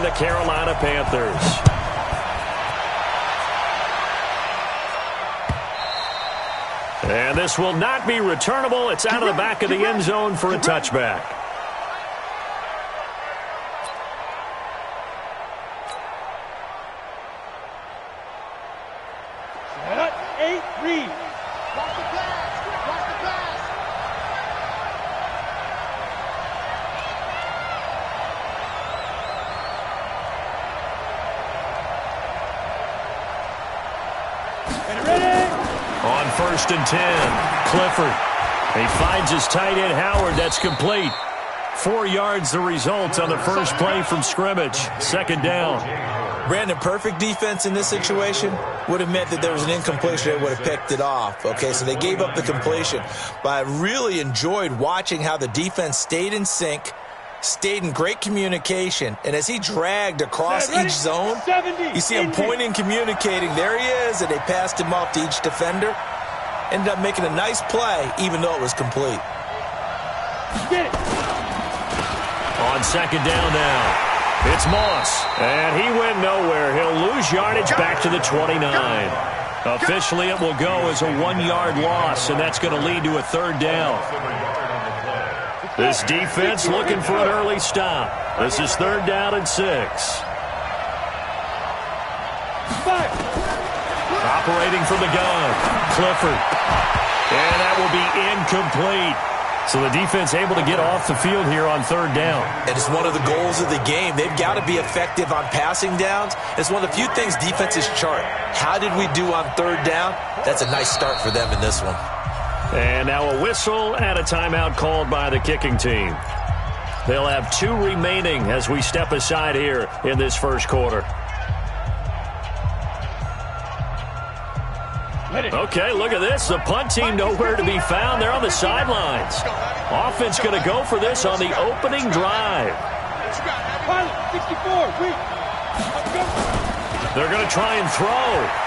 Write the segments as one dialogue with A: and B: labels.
A: the Carolina Panthers. And this will not be returnable. It's out of the back of the end zone for a touchback.
B: Set 8-3. Watch the pass. Watch the pass. And ready.
A: On 1st and 10, Clifford. He finds his tight end, Howard. That's complete. 4 yards the result on the first play from scrimmage. 2nd down.
C: Brandon, perfect defense in this situation would have meant that there was an incompletion. They would have picked it off. Okay, so they gave up the completion. But I really enjoyed watching how the defense stayed in sync, stayed in great communication, and as he dragged across each zone, you see him pointing, communicating. There he is, and they passed him off to each defender. Ended up making a nice play, even though it was complete.
A: On 2nd down now. It's Moss, and he went nowhere. He'll lose yardage back to the 29. Officially, it will go as a 1-yard loss, and that's going to lead to a 3rd down. This defense looking for an early stop. This is 3rd down and 6. Operating from the gun, Clifford. And that will be incomplete. So the defense able to get off the field here on 3rd down.
C: And it's one of the goals of the game. They've got to be effective on passing downs. It's one of the few things defenses chart. How did we do on 3rd down? That's a nice start for them in this one.
A: And now a whistle and a timeout called by the kicking team. They'll have 2 remaining as we step aside here in this first quarter. Okay, look at this. The punt team nowhere to be found. They're on the sidelines. Offense going to go for this on the opening drive. They're going to try and throw.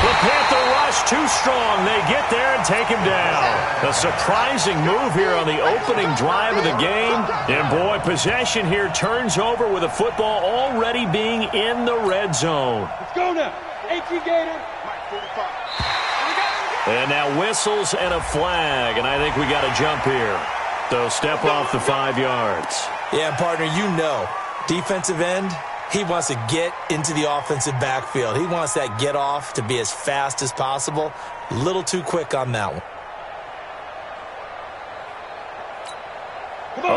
A: The Panther rush too strong. They get there and take him down. A surprising move here on the opening drive of the game. And boy, possession here turns over with the football already being in the red zone.
B: Let's go now. 18 Gator.
A: And now whistles and a flag. And I think we got a jump here. So step off the 5 yards.
C: Yeah, partner, you know, defensive end, he wants to get into the offensive backfield. He wants that get off to be as fast as possible. A little too quick on that one.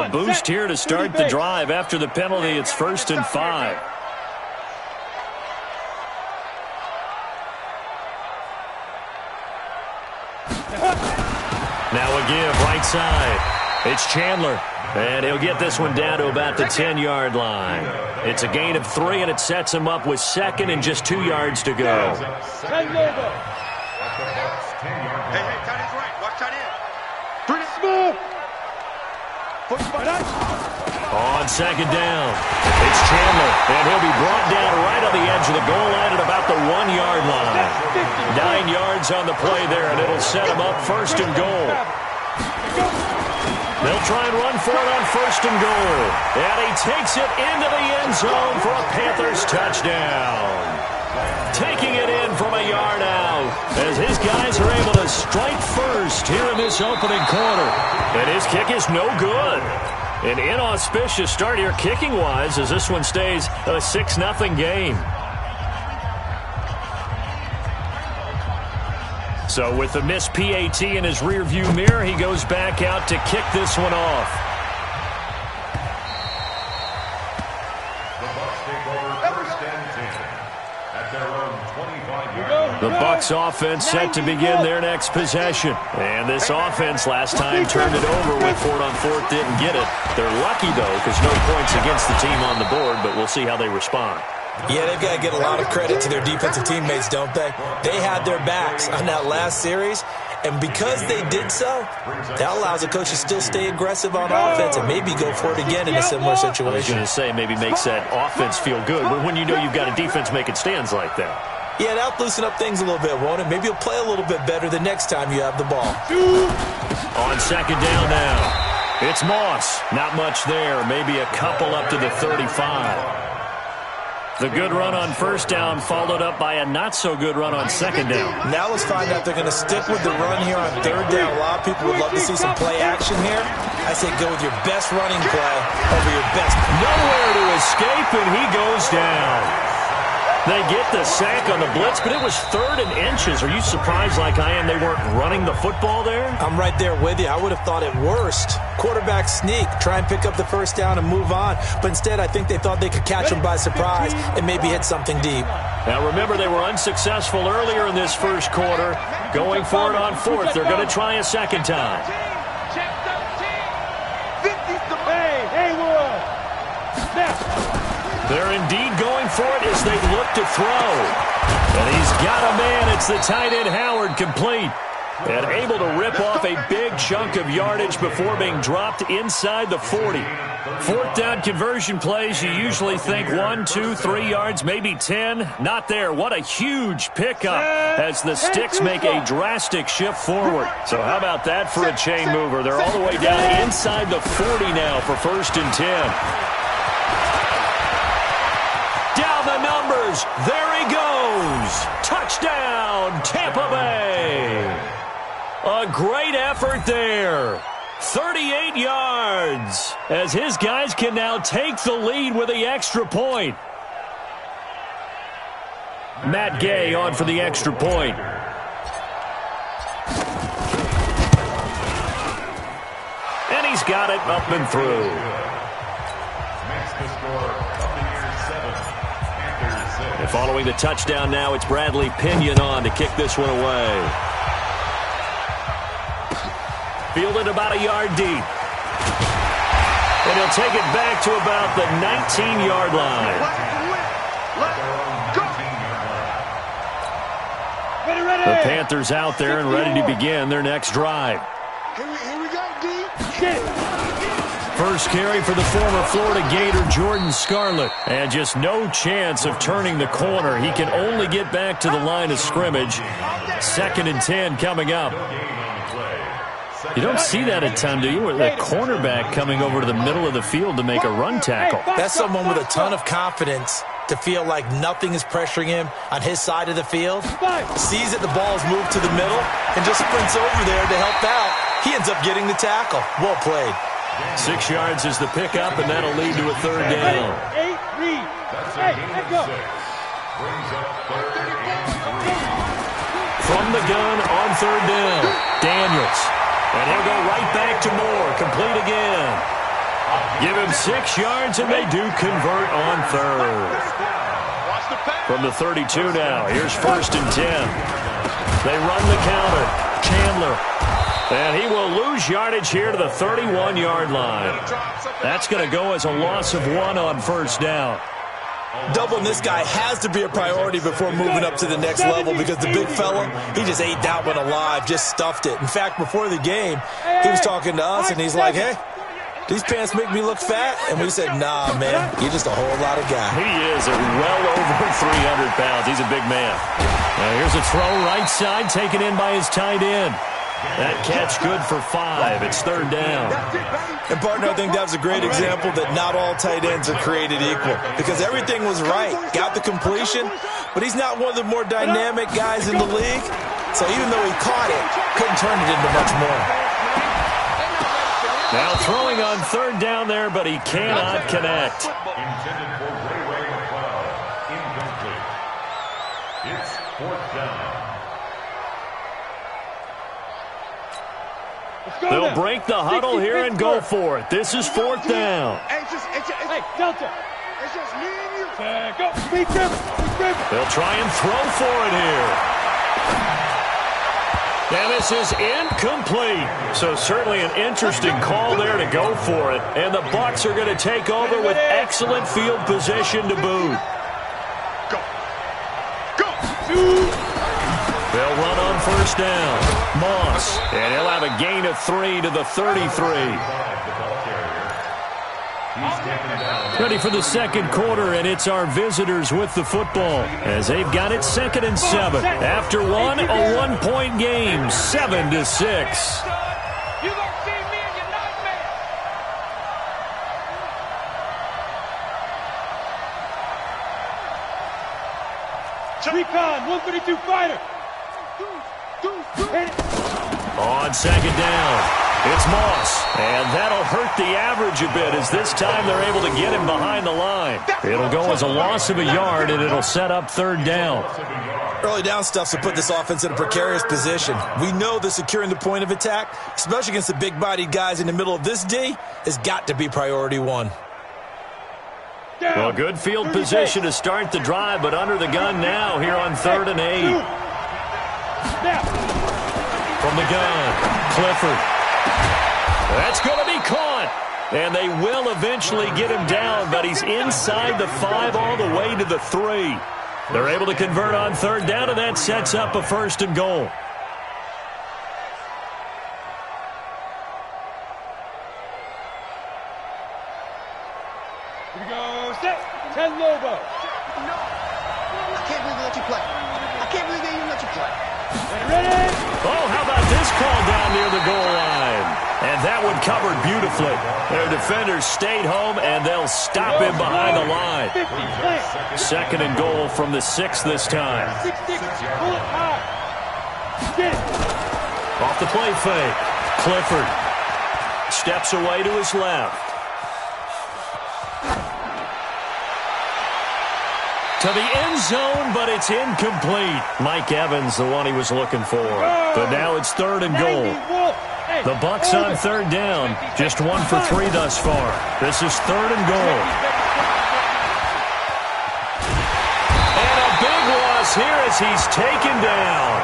A: A boost here to start the drive. After the penalty, it's 1st and 5. Now a give right side. It's Chandler. And he'll get this one down to about the 10-yard line. It's a gain of 3, and it sets him up with 2nd and just 2 yards to go.
B: Hey, tight end's right. Watch tight end. Smooth.
A: On 2nd down, it's Chandler, and he'll be brought down right on the edge of the goal line at about the 1-yard line. 9 yards on the play there, and it'll set him up 1st and goal. They'll try and run for it on 1st and goal. And he takes it into the end zone for a Panthers touchdown. Taking it in from a yard out as his guys are able to strike first here in this opening quarter. And his kick is no good. An inauspicious start here kicking-wise as this one stays a 6-0 game. So with the missed PAT in his rearview mirror, he goes back out to kick this one off.
D: The Bucs take over 1st and 10 at their own 25-yard line.
A: The Bucs offense set to begin their next possession. And this offense last time turned it over with 4th on 4th, didn't get it. They're lucky, though, because no points against the team on the board, but we'll see how they respond.
C: Yeah, they've got to get a lot of credit to their defensive teammates, don't they? They had their backs on that last series, and because they did so, that allows the coach to still stay aggressive on offense and maybe go for it again in a similar situation.
A: I was going to say maybe makes that offense feel good when you know you've got a defense making stands like that.
C: Yeah, that'll loosen up things a little bit, won't it? Maybe you'll play a little bit better the next time you have the ball.
A: On 2nd down now. It's Moss. Not much there. Maybe a couple up to the 35. The good run on first down followed up by a not-so-good run on second down.
C: Now let's find out if they're going to stick with the run here on third down. A lot of people would love to see some play action here. I say go with your best running play over your best.
A: Nowhere to escape, and he goes down. They get the sack on the blitz, but it was 3rd and inches. Are you surprised like I am they weren't running the football there?
C: I'm right there with you. I would have thought at worst, quarterback sneak, try and pick up the first down and move on. But instead, I think they thought they could catch him by surprise and maybe hit something deep.
A: Now, remember, they were unsuccessful earlier in this first quarter. Going for it on 4th. They're going to try a second time. They're indeed going for it as they look to throw. And he's got a man. It's the tight end Howard, complete. And able to rip off a big chunk of yardage before being dropped inside the 40. 4th down conversion plays, you usually think 1, 2, 3 yards, maybe 10. Not there. What a huge pickup as the sticks make a drastic shift forward. So how about that for a chain mover? They're all the way down inside the 40 now for 1st and 10. Down the numbers. There he goes. Touchdown, Tampa Bay. A great effort there. 38 yards as his guys can now take the lead with the extra point. Matt Gay on for the extra point. And he's got it up and through.
D: Makes the score of the year 7.
A: And following the touchdown now, it's Bradley Pinion on to kick this one away. Fielded about a yard deep. And he'll take it back to about the 19-yard line. The Panthers out there and ready to begin their next drive.
B: Here we go, D.
A: First carry for the former Florida Gator, Jordan Scarlett. And just no chance of turning the corner. He can only get back to the line of scrimmage. 2nd and 10 coming up. You don't see that a ton, do you? With a cornerback coming over to the middle of the field to make a run tackle.
C: That's someone with a ton of confidence to feel like nothing is pressuring him on his side of the field. Sees that the ball's moved to the middle and just sprints over there to help out. He ends up getting the tackle. Well played.
A: 6 yards is the pickup, and that'll lead to a 3rd down.
B: Go.
A: From the gun on 3rd down, Daniels. And he'll go right back to Moore. Complete again. Give him 6 yards, and they do convert on 3rd. From the 32 now, here's 1st and 10. They run the counter. Chandler. And he will lose yardage here to the 31-yard line. That's going to go as a loss of 1 on 1st down.
C: Doubling this guy has to be a priority before moving up to the next level because the big fella, he just ate that one alive, just stuffed it. In fact, before the game, he was talking to us, and he's like, hey, these pants make me look fat. And we said, nah, man, you're just a whole lot of guy.
A: He is well over 300 pounds. He's a big man. Now here's a throw right side taken in by his tight end. That catch good for 5. It's 3rd down.
C: And, partner, I think that was a great example that not all tight ends are created equal because everything was right. Got the completion, but he's not one of the more dynamic guys in the league. So even though he caught it, couldn't turn it into much more.
A: Now throwing on 3rd down there, but he cannot connect.
D: Intended for Ray McLeod. Incomplete. It's 4th down.
A: They'll break the huddle here and go for it. This is 4th down.
B: Hey, Delta. It's just me and you. Go. Speed dribble.
A: They'll try and throw for it here. And this is incomplete. So certainly an interesting call there to go for it. And the Bucs are going to take over with excellent field position to boot.
B: Go.
A: They'll run on 1st down. Moss. And he'll have a gain of 3 to the 33. Ready for the second quarter, and it's our visitors with the football as they've got it 2nd and 7. After one, a 1-point game, 7-6.
B: Recon, 132 fighter. Hit it.
A: On second down, it's Moss. And that'll hurt the average a bit as this time they're able to get him behind the line. It'll go as a loss of a yard, and it'll set up third down.
C: Early down stuff to put this offense in a precarious position. We know that securing the point of attack, especially against the big-bodied guys in the middle of this D, has got to be priority one.
A: Well, good field position to start the drive, but under the gun now here on 3rd and 8. From the gun, Clifford. That's going to be caught. And they will eventually get him down, but he's inside the 5 all the way to the 3. They're able to convert on 3rd down, and that sets up a 1st and goal.
B: Here we go, set, 10 Lobo.
E: I can't believe they let you play. I can't believe they even let you play.
B: Ready?
A: Oh, how about this call down near the goal line? And that one covered beautifully. Their defenders stayed home, and they'll stop him behind the line.
B: 50, plant.
A: 2nd and goal from the 6 this time.
B: 6, pull it high. Get it.
A: Off the play fake. Clifford steps away to his left. To the end zone, but it's incomplete. Mike Evans, the one he was looking for. But now it's 3rd and goal. The Bucs on 3rd down. Just 1 for 3 thus far. This is 3rd and goal. And a big loss here as he's taken down.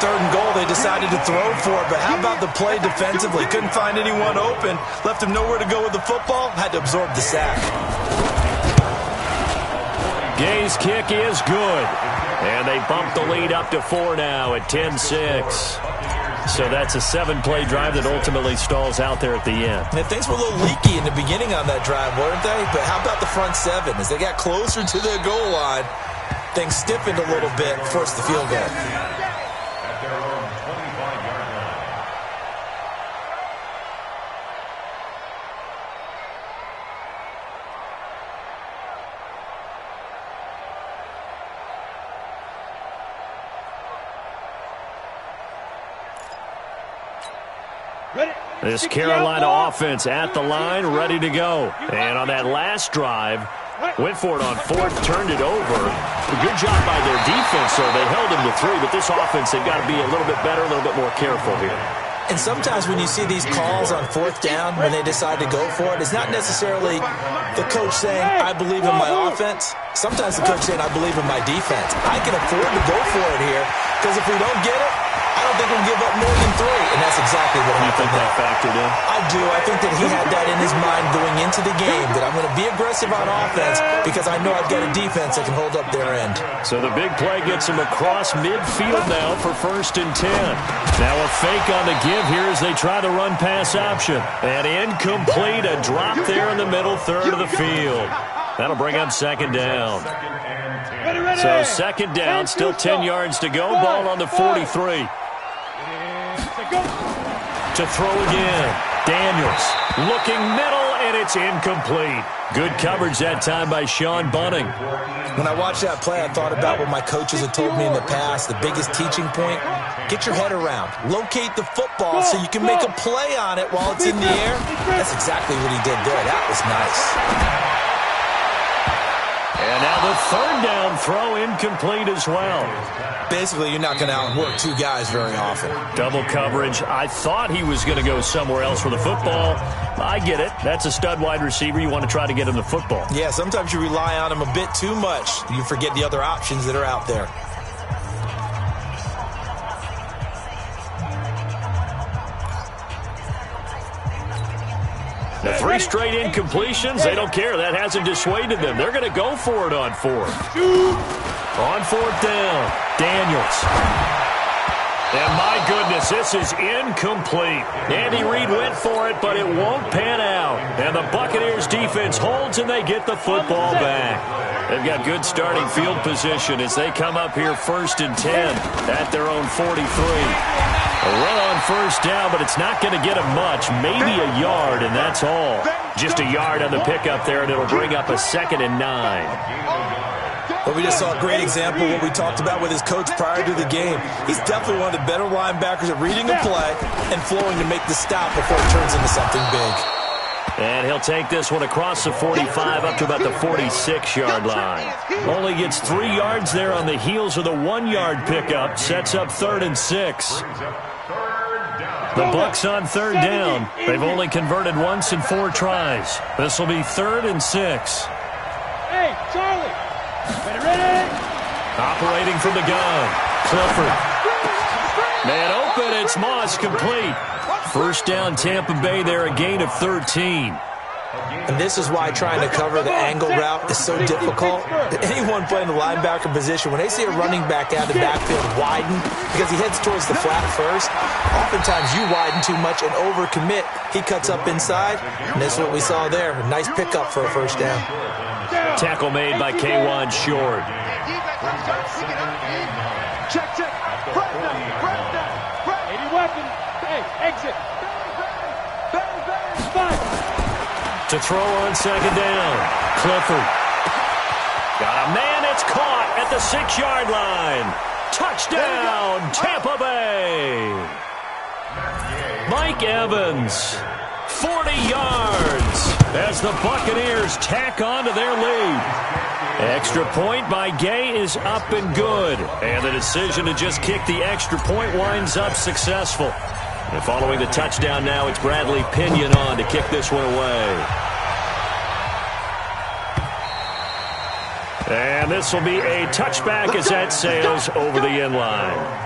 C: 3rd and goal, they decided to throw for it, but how about the play defensively? Couldn't find anyone open. Left him nowhere to go with the football. Had to absorb the sack.
A: Gay's kick is good. And they bump the lead up to 4 now at 10-6. So that's a 7-play drive that ultimately stalls out there at the end.
C: And things were a little leaky in the beginning on that drive, weren't they? But how about the front 7? As they got closer to their goal line, things stiffened a little bit, forced the field goal.
D: At their own 25-yard line.
A: This Carolina offense at the line, ready to go. And on that last drive, went for it on 4th, turned it over. A good job by their defense, so they held him to 3. But this offense, they've got to be a little bit better, a little bit more careful here.
C: And sometimes when you see these calls on 4th down, when they decide to go for it, it's not necessarily the coach saying, I believe in my offense. Sometimes the coach saying, I believe in my defense. I can afford to go for it here, because if we don't get it, I don't think we'll give up more than 3, and that's exactly what happened.
A: You think that factored in?
C: I do. I think that he had that in his mind going into the game, that I'm going to be aggressive on offense because I know I've got a defense that can hold up their end.
A: So the big play gets him across midfield now for 1st and 10. Now a fake on the give here as they try the run-pass option. And incomplete, a drop there in the middle third of the field. That'll bring up 2nd down. So 2nd down, still 10 yards to go. Ball on the 43. To throw again. Daniels looking middle, and it's incomplete. Good coverage that time by Sean Bunting.
C: When I watched that play, I thought about what my coaches had told me in the past. The biggest teaching point, get your head around. Locate the football so you can make a play on it while it's in the air. That's exactly what he did there. That was nice.
A: And now the 3rd down throw incomplete as well.
C: Basically, you're not going to outwork 2 guys very often.
A: Double coverage. I thought he was going to go somewhere else for the football. I get it. That's a stud wide receiver. You want to try to get him the football.
C: Yeah, sometimes you rely on him a bit too much. You forget the other options that are out there.
A: The 3 straight incompletions, they don't care. That hasn't dissuaded them. They're going to go for it on 4th. On 4th down, Daniels. And my goodness, this is incomplete. Andy Reid went for it, but it won't pan out. And the Buccaneers defense holds, and they get the football back. They've got good starting field position as they come up here 1st and 10 at their own 43. A run on 1st down, but it's not going to get them much. Maybe a yard, and that's all. Just a yard on the pickup there, and it'll bring up a 2nd and 9.
C: Well, we just saw a great example of what we talked about with his coach prior to the game. He's definitely one of the better linebackers at reading a play and flowing to make the stop before it turns into something big.
A: And he'll take this one across the 45 up to about the 46-yard line. Only gets 3 yards there on the heels of the 1-yard pickup. Sets up 3rd and 6. The Bucs on 3rd down. They've only converted once in 4 tries. This will be 3rd and 6.
B: Hey, Charlie. Ready?
A: Operating from the gun. Clifford. Man open. It's Moss complete. First down, Tampa Bay there, a gain of 13.
C: And this is why trying to cover the angle route is so difficult. Anyone playing the linebacker position, when they see a running back out of the backfield widen because he heads towards the flat first, oftentimes you widen too much and overcommit. He cuts up inside, and that's what we saw there. A nice pickup for a first down.
A: Tackle made by K1 Short.
B: Check. Press down. Any weapon. Hey, exit.
A: To throw on 2nd down. Clifford. Got a man. It's caught at the 6-yard line. Touchdown, Tampa Bay. Mike Evans. 40 yards as the Buccaneers tack on to their lead. Extra point by Gay is up and good. And the decision to just kick the extra point winds up successful. And following the touchdown now, it's Bradley Pinion on to kick this one away. And this will be a touchback as that sails over the end line.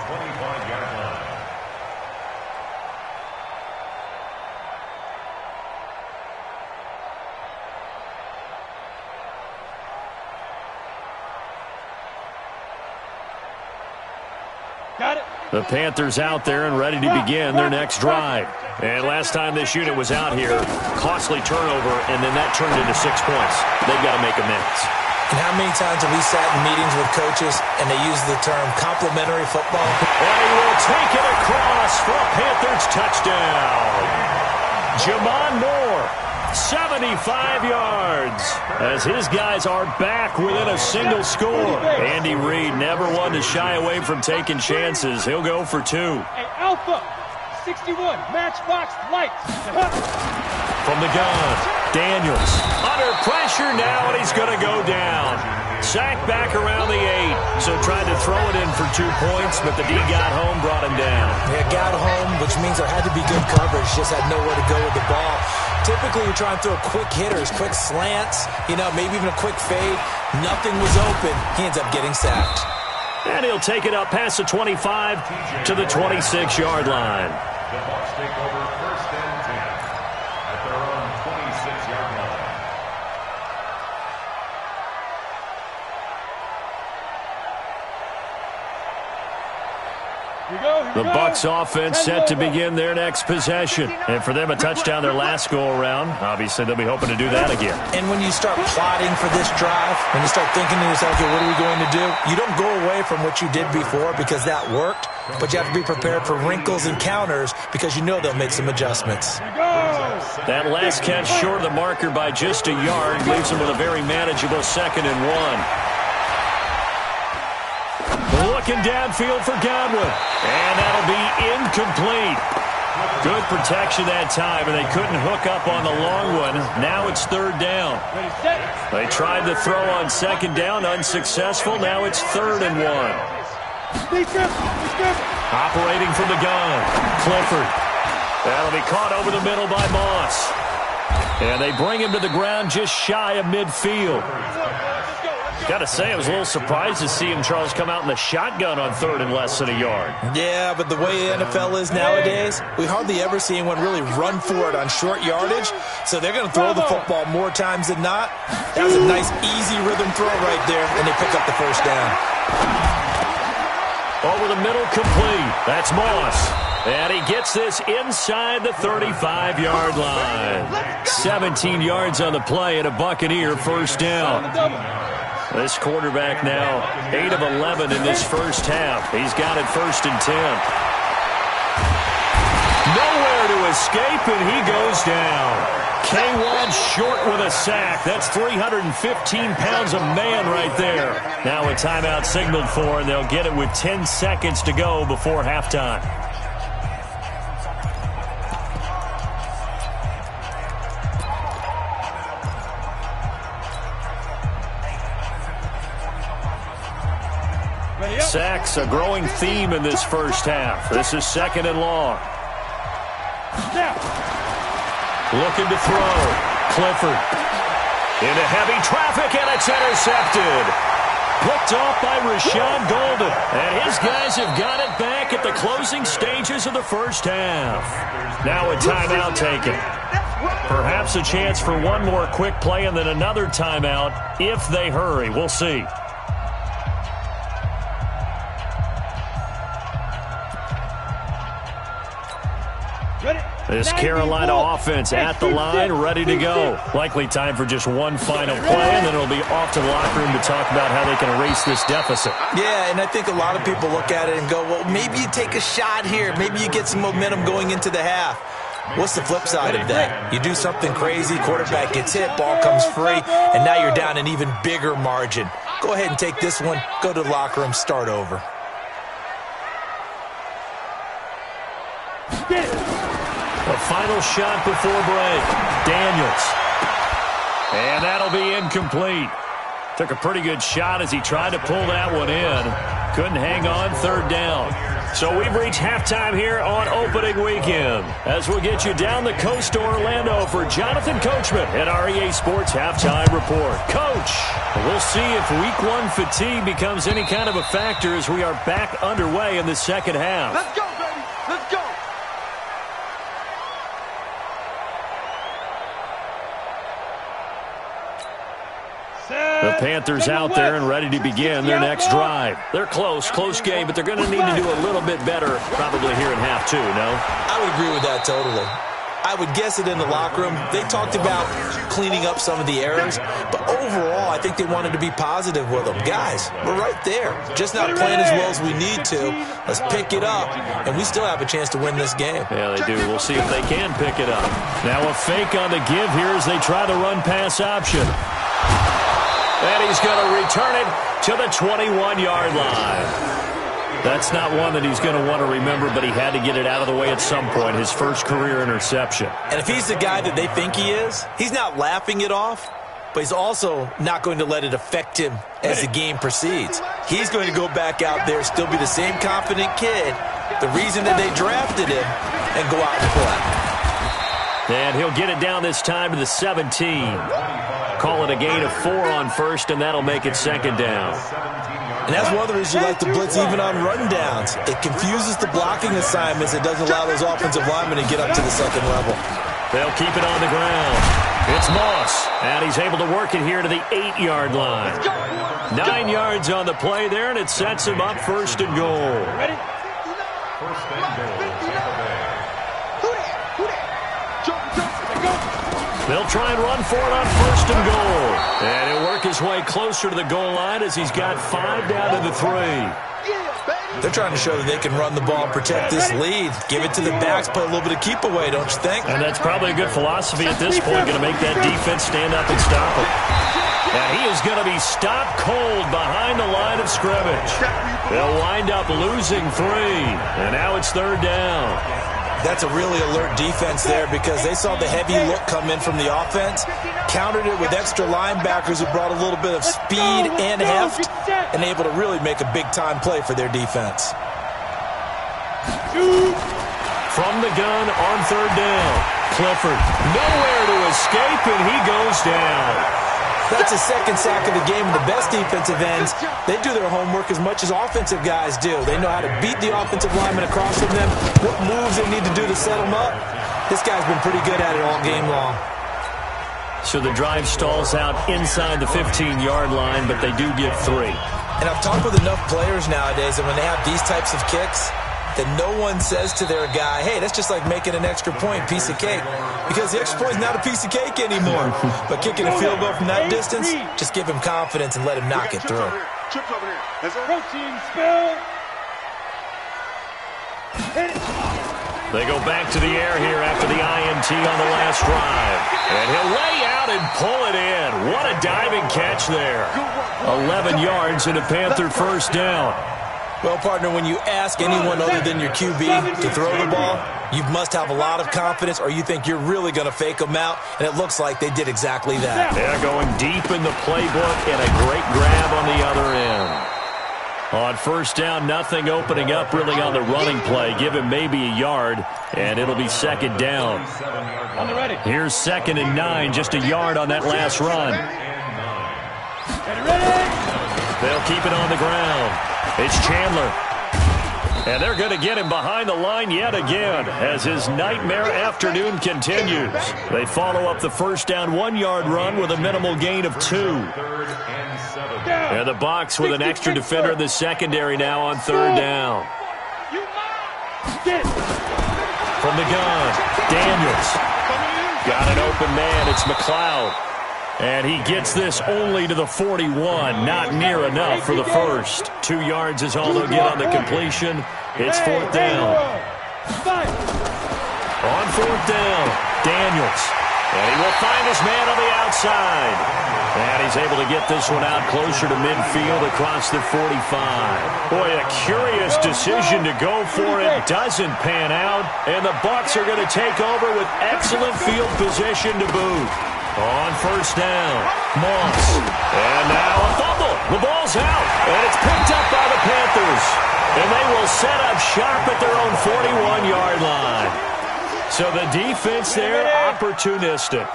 A: The Panthers out there and ready to begin their next drive. And last time this unit was out here, costly turnover, and then that turned into 6 points. They've got to make amends.
C: And how many times have we sat in meetings with coaches and they use the term complementary football?
A: And he will take it across for a Panthers touchdown. Jamon Moore, 75 yards, as his guys are back within a single score. Andy Reid never one to shy away from taking chances. He'll go for 2.
B: Hey, Alpha, 61, matchbox lights.
A: From the gun, Daniels under pressure now, and he's going to go down. Sacked back around the 8, so tried to throw it in for 2 points, but the D got home, brought him down.
C: Yeah, got home, which means there had to be good coverage. Just had nowhere to go with the ball. Typically, you're trying to throw quick hitters, quick slants, maybe even a quick fade. Nothing was open. He ends up getting sacked.
A: And he'll take it up past the 25 to the 26-yard line.
D: The Bucs take over 1st and 10 at their own 26-yard line.
A: The Bucs offense set to begin their next possession. And for them, a touchdown their last go-around. Obviously, they'll be hoping to do that again.
C: And when you start plotting for this drive, when you start thinking to yourself, okay, what are we going to do? You don't go away from what you did before because that worked, but you have to be prepared for wrinkles and counters because you know they'll make some adjustments.
A: That last catch short of the marker by just a yard leaves them with a very manageable 2nd and 1. Looking downfield for Godwin. And that'll be incomplete. Good protection that time, and they couldn't hook up on the long one. Now it's 3rd down. They tried to throw on 2nd down, unsuccessful. Now it's 3rd and 1. Operating from the gun, Clifford. That'll be caught over the middle by Moss. And they bring him to the ground just shy of midfield. Got to say, I was a little surprised to see him, Charles, come out in the shotgun on 3rd and less than a yard.
C: Yeah, but the way the NFL is nowadays, we hardly ever see anyone really run for it on short yardage. So they're going to throw the football more times than not. That was a nice, easy rhythm throw right there, and they pick up the 1st down.
A: Over the middle, complete. That's Moss. And he gets this inside the 35-yard line. 17 yards on the play and a Buccaneer 1st down. This quarterback now 8 of 11 in this first half. He's got it 1st and 10. Nowhere to escape, and he goes down. K1 short with a sack. That's 315 pounds a man right there. Now a timeout signaled for, and they'll get it with 10 seconds to go before halftime. Sacks, a growing theme in this first half. This is 2nd and long. Looking to throw. Clifford. Into heavy traffic, and it's intercepted. Picked off by Rashawn Golden. And his guys have got it back at the closing stages of the first half. Now a timeout taken. Perhaps a chance for one more quick play and then another timeout if they hurry. We'll see. This Carolina offense at the line, ready to go. Likely time for just one final play, and then it'll be off to the locker room to talk about how they can erase this deficit.
C: Yeah, and I think a lot of people look at it and go, well, maybe you take a shot here. Maybe you get some momentum going into the half. What's the flip side of that? You do something crazy, quarterback gets hit, ball comes free, and now you're down an even bigger margin. Go ahead and take this one, go to the locker room, start over.
B: Get it.
A: The final shot before break. Daniels. And that'll be incomplete. Took a pretty good shot as he tried to pull that one in. Couldn't hang on, 3rd down. So we've reached halftime here on opening weekend. As we'll get you down the coast to Orlando for Jonathan Coachman at REA Sports Halftime Report. Coach, we'll see if Week 1 fatigue becomes any kind of a factor as we are back underway in the second half.
E: Let's go, baby. Let's go.
A: The Panthers out there and ready to begin their next drive. They're close game, but they're going to need to do a little bit better probably here in half 2, no?
C: I would agree with that totally. I would guess it in the locker room. They talked about cleaning up some of the errors, but overall, I think they wanted to be positive with them. Guys, we're right there. Just not playing as well as we need to. Let's pick it up, and we still have a chance to win this game.
A: Yeah, they do. We'll see if they can pick it up. Now a fake on the give here as they try the run-pass option. And he's going to return it to the 21-yard line. That's not one that he's going to want to remember, but he had to get it out of the way at some point, his first career interception.
C: And if he's the guy that they think he is, he's not laughing it off, but he's also not going to let it affect him as the game proceeds. He's going to go back out there, still be the same confident kid, the reason that they drafted him, and go out and play.
A: And he'll get it down this time to the 17. Call it a gain of 4 on first, and that'll make it 2nd down.
C: And that's one of the reasons you like to blitz even on rundowns. It confuses the blocking assignments. It doesn't allow those offensive linemen to get up to the second level.
A: They'll keep it on the ground. It's Moss, and he's able to work it here to the 8-yard line. 9 yards on the play there, and it sets him up 1st and goal.
B: Ready?
D: 1st and goal.
A: They'll try and run for it on 1st and goal. And he'll work his way closer to the goal line as he's got 5 down to the 3.
C: They're trying to show that they can run the ball and protect this lead. Give it to the backs, play a little bit of keep away, don't you think?
A: And that's probably a good philosophy at this point, going to make that defense stand up and stop him. And he is going to be stopped cold behind the line of scrimmage. They'll wind up losing 3. And now it's 3rd down.
C: That's a really alert defense there because they saw the heavy look come in from the offense, countered it with extra linebackers who brought a little bit of speed and heft, and able to really make a big-time play for their defense.
A: From the gun on 3rd down, Clifford nowhere to escape, and he goes down.
C: That's a 2nd sack of the game, and the best defensive ends, they do their homework as much as offensive guys do. They know how to beat the offensive linemen across from them, what moves they need to do to set them up. This guy's been pretty good at it all game long.
A: So the drive stalls out inside the 15-yard line, but they do get 3.
C: And I've talked with enough players nowadays that when they have these types of kicks, that no one says to their guy, hey, that's just like making an extra point, piece of cake. Because the extra point is not a piece of cake anymore. But kicking a field goal from that distance, just give him confidence and let him knock it through.
B: Trips over here. Protein spill. Hit it.
A: They go back to the air here after the INT on the last drive. And he'll lay out and pull it in. What a diving catch there. 11 yards and a Panther first down.
C: Well, partner, when you ask anyone other than your QB to throw the ball, you must have a lot of confidence or you think you're really going to fake them out, and it looks like they did exactly that.
A: They're going deep in the playbook and a great grab on the other end. On first down, nothing opening up really on the running play. Give him maybe a yard, and it'll be second down.
B: On the ready.
A: Here's 2nd and 9, just a yard on that last run.
B: Ready.
A: They'll keep it on the ground. It's Chandler. And they're going to get him behind the line yet again as his nightmare afternoon continues. They follow up the first down 1-yard run with a minimal gain of 2. And the Bucs with an extra defender in the secondary now on 3rd down. From the gun, Daniels. Got an open man. It's McLeod. And he gets this only to the 41. Not near enough for the first. 2 yards is all they'll get on the completion. It's 4th down. On 4th down, Daniels. And he will find his man on the outside. And he's able to get this one out closer to midfield across the 45. Boy, a curious decision to go for it. Doesn't pan out. And the Bucs are going to take over with excellent field position to boot. On first down, Moss. And now a fumble. The ball's out. And it's picked up by the Panthers. And they will set up shop at their own 41-yard line. So the defense there, opportunistic.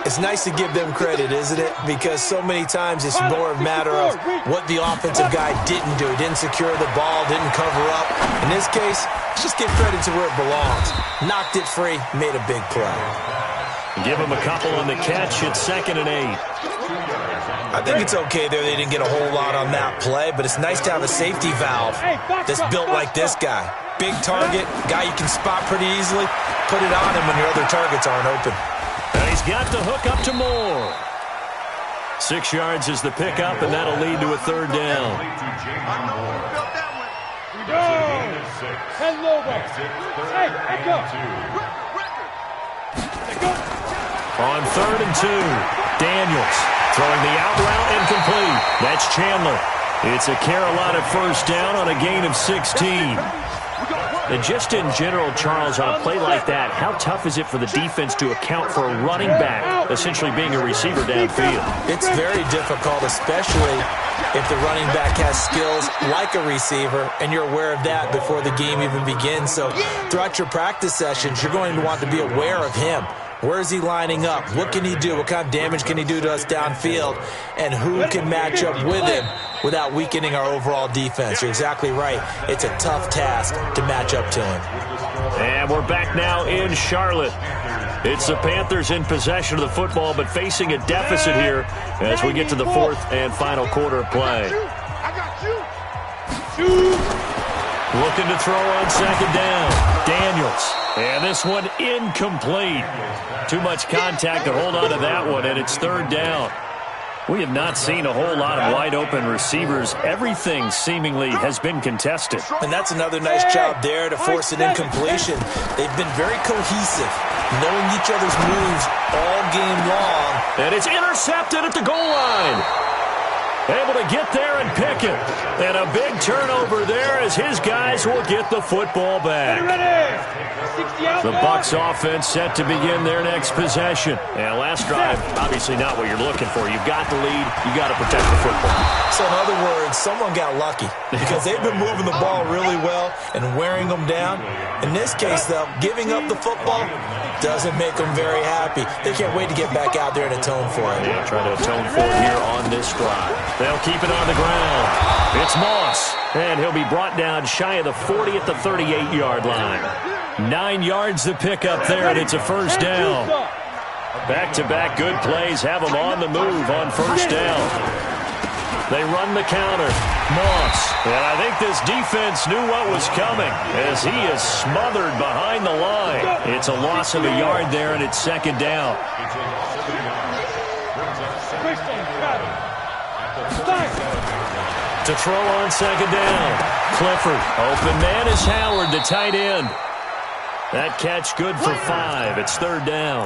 C: It's nice to give them credit, isn't it? Because so many times it's more a matter of what the offensive guy didn't do. He didn't secure the ball, didn't cover up. In this case, just give credit to where it belongs. Knocked it free, made a big play.
A: Give him a couple on the catch. It's 2nd and 8.
C: I think it's okay there. They didn't get a whole lot on that play, but it's nice to have a safety valve that's built like this guy. Big target, guy you can spot pretty easily. Put it on him when your other targets aren't open.
A: And he's got the hook up to Moore. 6 yards is the pickup, and that'll lead to a 3rd down.
B: Hello, hey, echo.
A: On 3rd and 2, Daniels throwing the out route incomplete. That's Chandler. It's a Carolina first down on a gain of 16. And just in general, Charles, on a play like that, how tough is it for the defense to account for a running back essentially being a receiver downfield?
C: It's very difficult, especially if the running back has skills like a receiver, and you're aware of that before the game even begins. So throughout your practice sessions, you're going to want to be aware of him. Where is he lining up? What can he do? What kind of damage can he do to us downfield? And who can match up with him without weakening our overall defense? You're exactly right. It's a tough task to match up to him.
A: And we're back now in Charlotte. It's the Panthers in possession of the football, but facing a deficit here as we get to the 4th and final quarter of play. Looking to throw on 2nd down. Daniels. And this one incomplete. Too much contact to hold on to that one, and it's 3rd down. We have not seen a whole lot of wide-open receivers. Everything seemingly has been contested.
C: And that's another nice job there to force an incompletion. They've been very cohesive, knowing each other's moves all game long.
A: And it's intercepted at the goal line. Able to get there and pick it. And a big turnover there as his guys will get the football back. The Bucs offense set to begin their next possession. And last drive, obviously not what you're looking for. You've got the lead. You've got to protect the football.
C: So in other words, someone got lucky because they've been moving the ball really well and wearing them down. In this case, though, giving up the football doesn't make them very happy. They can't wait to get back out there and atone for it.
A: Yeah, trying to atone for it here on this drive. They'll keep it on the ground. It's Moss, and he'll be brought down shy of the 40 at the 38-yard line. 9 yards to pick up there, and it's a first down. Back-to-back good plays have them on the move on first down. They run the counter. Moss. And I think this defense knew what was coming as he is smothered behind the line. It's a loss of a yard there, and it's 2nd down. To throw on 2nd down. Clifford. Open man is Howard, the tight end. That catch good for 5. It's 3rd down.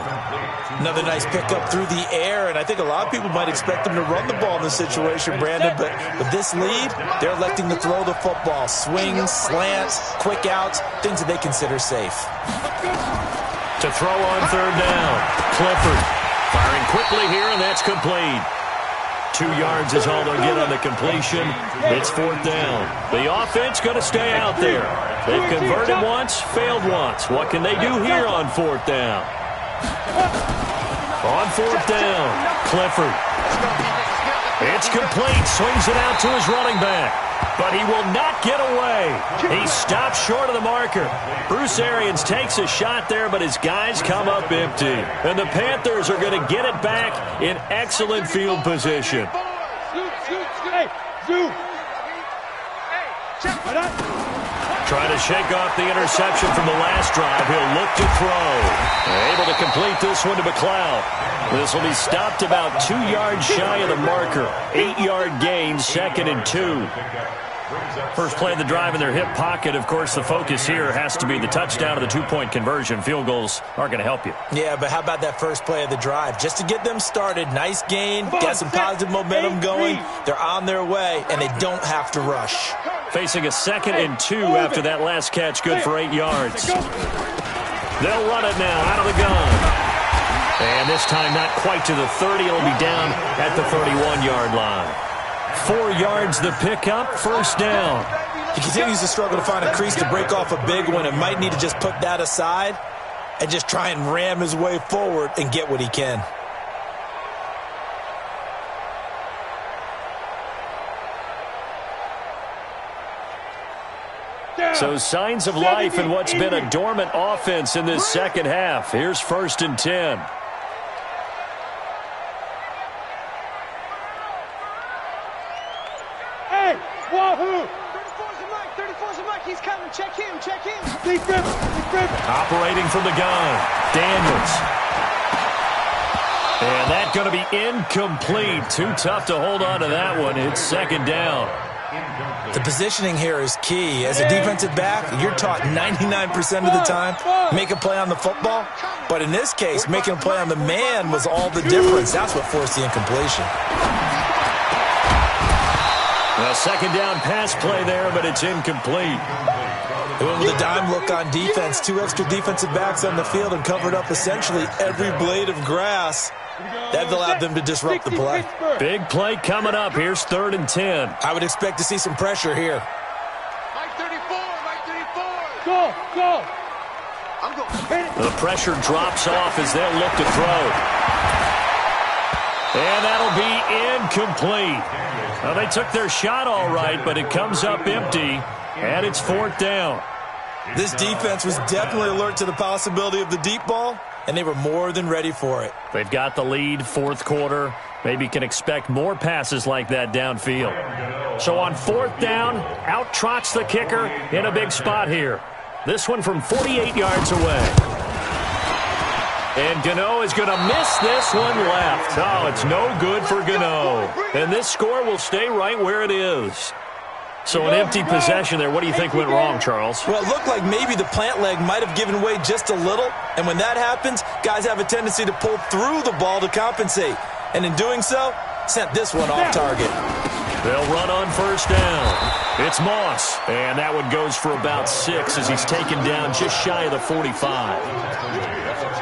C: Another nice pickup through the air, and I think a lot of people might expect them to run the ball in this situation, Brandon, but with this lead, they're electing to throw the football. Swings, slants, quick outs, things that they consider safe.
A: To throw on 3rd down. Clifford firing quickly here, and that's complete. 2 yards is all they'll get on the completion. It's 4th down. The offense going to stay out there. They've converted once, failed once. What can they do here on 4th down? On 4th down, Clifford. It's complete. Swings it out to his running back. But he will not get away. He stops short of the marker. Bruce Arians takes a shot there, but his guys come up empty. And the Panthers are going to get it back in excellent field position. Trying to shake off the interception from the last drive. He'll look to throw. Able to complete this one to McLeod. This will be stopped about 2 yards shy of the marker. 8-yard gain, 2nd and 2. First play of the drive in their hip pocket. Of course, the focus here has to be the touchdown of the 2-point conversion. Field goals aren't going to help you.
C: Yeah, but how about that first play of the drive? Just to get them started, nice gain, get some positive momentum going. They're on their way, and they don't have to rush.
A: Facing a 2nd and 2 after that last catch, good for 8 yards. They'll run it now out of the gun. And this time not quite to the 30. It'll be down at the 31-yard line. 4 yards the pickup, 1st down.
C: He continues to struggle to find a crease to break off a big one and might need to just put that aside and just try and ram his way forward and get what he can.
A: So signs of life in what's been a dormant offense in this second half. Here's 1st and 10.
B: Hey, Wahoo!
E: 34's a Mike. He's coming. Check him.
A: Operating from the gun, Daniels. And that's going to be incomplete. Too tough to hold on to that one. It's 2nd down.
C: The positioning here is key. As a defensive back, you're taught 99% of the time, make a play on the football. But in this case, making a play on the man was all the difference. That's what forced the incompletion.
A: A 2nd down pass play there, but it's incomplete.
C: They went with a dime look on defense. 2 extra defensive backs on the field and covered up essentially every blade of grass. That allowed them to disrupt the play.
A: Big play coming up. Here's 3rd and 10.
C: I would expect to see some pressure here.
E: Mike 34.
B: Go.
E: I'm going.
A: The pressure drops off as they'll look to throw. And that'll be incomplete. Well, they took their shot all right, but it comes up empty, and it's 4th down.
C: This defense was definitely alert to the possibility of the deep ball, and they were more than ready for it.
A: They've got the lead, 4th quarter. Maybe can expect more passes like that downfield. So on 4th down, out trots the kicker in a big spot here. This one from 48 yards away. And Gano is going to miss this one left. Oh, it's no good for Gano. And this score will stay right where it is. So an empty possession there. What do you think went wrong, Charles?
C: Well, it looked like maybe the plant leg might have given way just a little. And when that happens, guys have a tendency to pull through the ball to compensate. And in doing so, sent this one off target.
A: They'll run on 1st down. It's Moss. And that one goes for about 6 as he's taken down just shy of the 45.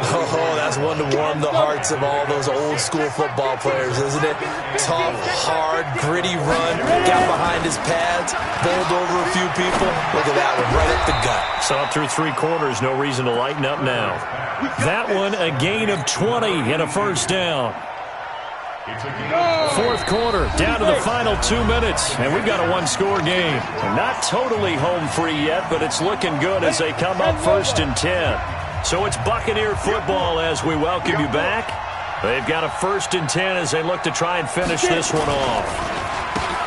C: Oh, that's one to warm the hearts of all those old school football players, isn't it? Tough, hard, gritty run, got behind his pads, bowled over a few people. Look at that one, right up the gut.
A: So up through 3 quarters, no reason to lighten up now. That one, a gain of 20 and a 1st down. 4th quarter, down to the final 2 minutes, and we've got a 1-score game. Not totally home free yet, but it's looking good as they come up 1st and 10. So it's Buccaneer football as we welcome you back. They've got a 1st and 10 as they look to try and finish this one off.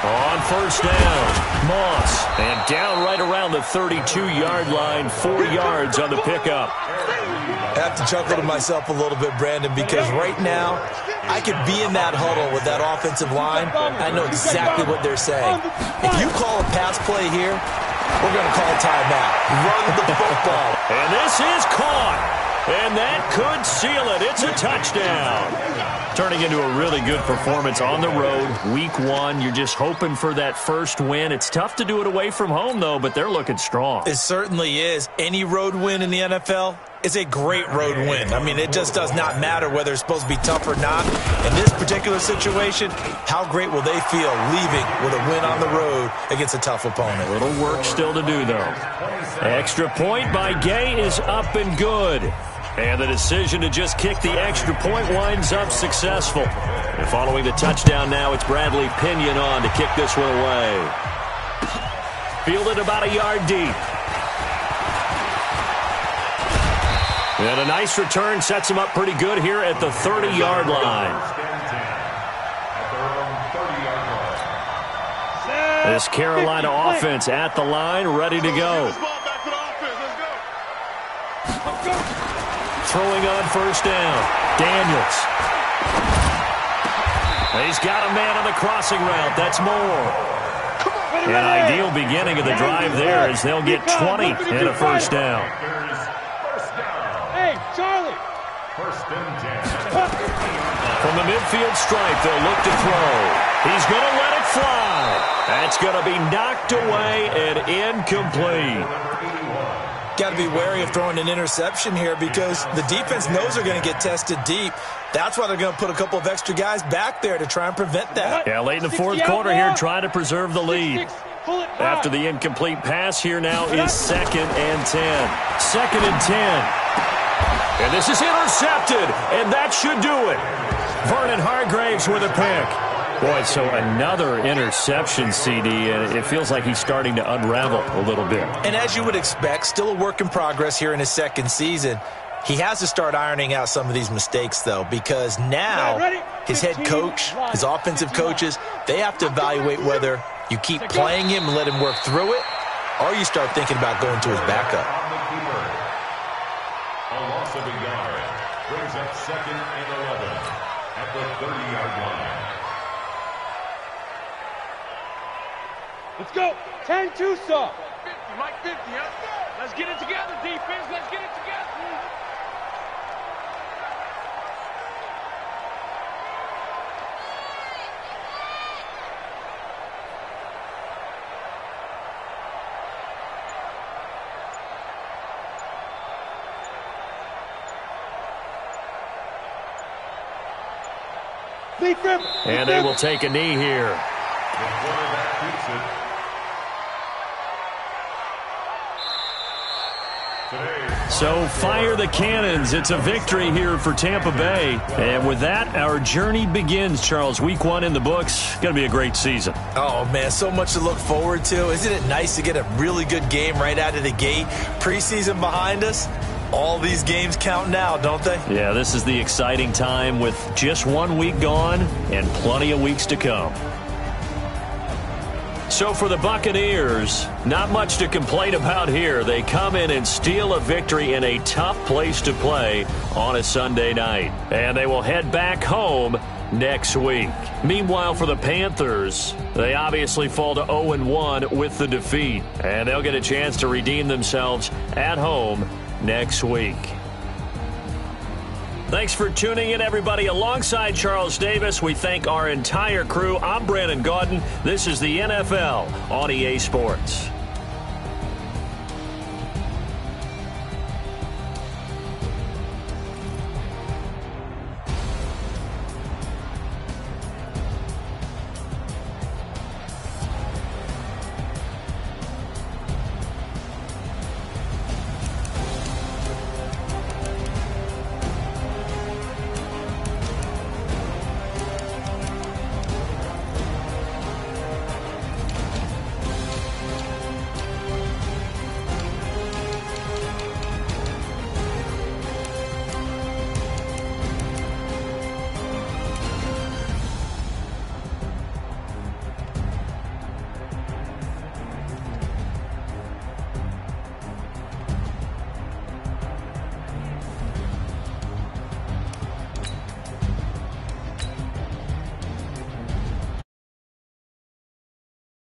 A: On 1st down, Moss, and down right around the 32-yard line, 4 yards on the pickup.
C: I have to chuckle to myself a little bit, Brandon, because right now I could be in that huddle with that offensive line. I know exactly what they're saying. If you call a pass play here, we're going to call timeout. Run the football.
A: And this is caught. And that could seal it. It's a touchdown. Turning into a really good performance on the road. Week 1, you're just hoping for that first win. It's tough to do it away from home, though, but they're looking strong.
C: It certainly is. Any road win in the NFL is a great road win. I mean, it just does not matter whether it's supposed to be tough or not. In this particular situation, how great will they feel leaving with a win on the road against a tough opponent?
A: A little work still to do, though. Extra point by Gay is up and good. And the decision to just kick the extra point winds up successful. And following the touchdown now, it's Bradley Pinion on to kick this one away. Fielded about a yard deep. And a nice return sets him up pretty good here at the 30-yard line. This Carolina offense at the line, ready to go. Throwing on first down. Daniels. He's got a man on the crossing route. That's Moore. An ideal beginning of the drive there as they'll get 20 and a first down.
B: Hey, Charlie.
A: From the midfield stripe, they'll look to throw. He's going to let it fly. That's going to be knocked away and incomplete.
C: Got to be wary of throwing an interception here because the defense knows they're going to get tested deep. That's why they're going to put a couple of extra guys back there to try and prevent that.
A: Yeah, late in the fourth quarter here, trying to preserve the lead. After the incomplete pass, here now is 2nd and 10. 2nd and 10. And this is intercepted, and that should do it. Vernon Hargraves with a pick. Boy, so another interception, CD, and it feels like he's starting to unravel a little bit.
C: And as you would expect, still a work in progress here in his 2nd season. He has to start ironing out some of these mistakes, though, because now his head coach, his offensive coaches, they have to evaluate whether you keep playing him and let him work through it, or you start thinking about going to his backup.
D: A loss of a yard brings up 2nd and 11 at the 30-yard line.
B: Let's go. 10-2, sir. 50, Mike 50, huh? Let's get it together, defense. Let's get it together.
A: And they will take a knee here.
D: The quarterback keeps it.
A: So fire the cannons. It's a victory here for Tampa Bay. And with that, our journey begins, Charles. Week 1 in the books. Going to be a great season.
C: Oh, man, so much to look forward to. Isn't it nice to get a really good game right out of the gate? Preseason behind us. All these games count now, don't they?
A: Yeah, this is the exciting time with just 1 week gone and plenty of weeks to come. So for the Buccaneers, not much to complain about here. They come in and steal a victory in a tough place to play on a Sunday night. And they will head back home next week. Meanwhile, for the Panthers, they obviously fall to 0-1 with the defeat. And they'll get a chance to redeem themselves at home next week. Thanks for tuning in, everybody. Alongside Charles Davis, we thank our entire crew. I'm Brandon Gaudin. This is the NFL on EA Sports.